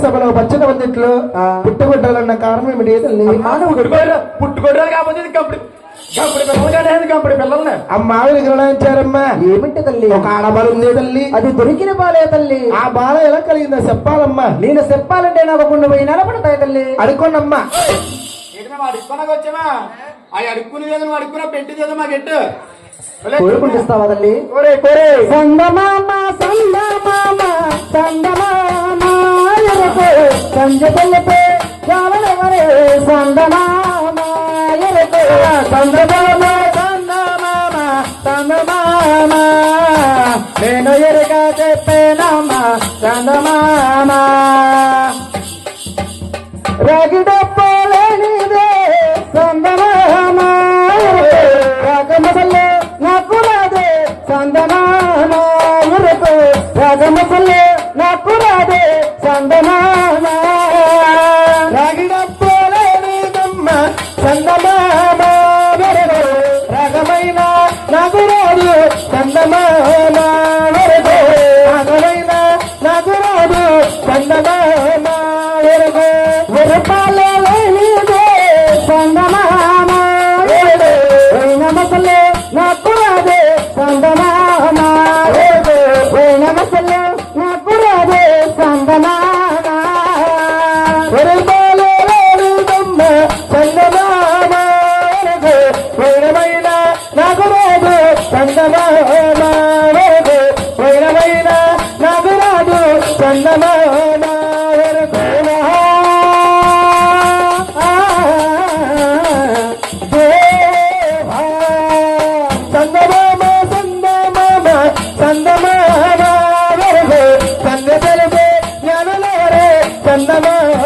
సభలో పచ్చని వందిట్లో పుట్టుబడ్డాలన్న కారణం ఏమిటి తల్లి? పుట్టుకోవడాలు కాకపోతే కంపడి పిల్లల్ని అమ్మ ఆవిడ గ్రహించారమ్మా. ఏమిటి తల్లి? ఒక ఆడబాలు ఉంది తల్లి. అది దొరికిన బాలే తల్లి. ఆ బాల ఎలా కలిగిందో చెప్పాలమ్మా. నేను చెప్పాలంటే నాకు 2,000 పడతాయి తల్లి. అడుకోండమ్మా. అడుక్కున్నాక వచ్చామా? అవి అడుక్కునేది అడుక్కున్నా పెట్టిదేదో మా గెట్టు కోరుకుంటిస్తావా తల్లి? సందమామ సందమామ సందమామ సంజ పల్లెపే జావలవరే సందమామ సందమామ సందమామ సందమామ నేను ఎరుగా చెప్పేనమ్మా సందమామ రాగిడప్పలేనిదే సందమామ రాగమసల్లే నాకు రాదే సందమామ ఉరకు రాగమసల్లే నాకు రాదే సందమామ రాగిడప్పలేనిదమ్మ సందమామ వరకు రాగమైన నాకు రాదు సందమామ వరకు రాగమైన నాకు రాదు సందమామ వరకు ఉరపాలేనిదే సందమామ నమసలే నాకు రాదే సందమామ నమసలే నాకు రాదే సందమామ ఉరపాలేనిదమ్మ సందమామ వైరమైన నాకు రాదు సందమామ వైరమైన నాకు రాదు సందమామ సందమామ సందమామ సందమామ సంద తెలుగు జ్ఞానలే సందమామ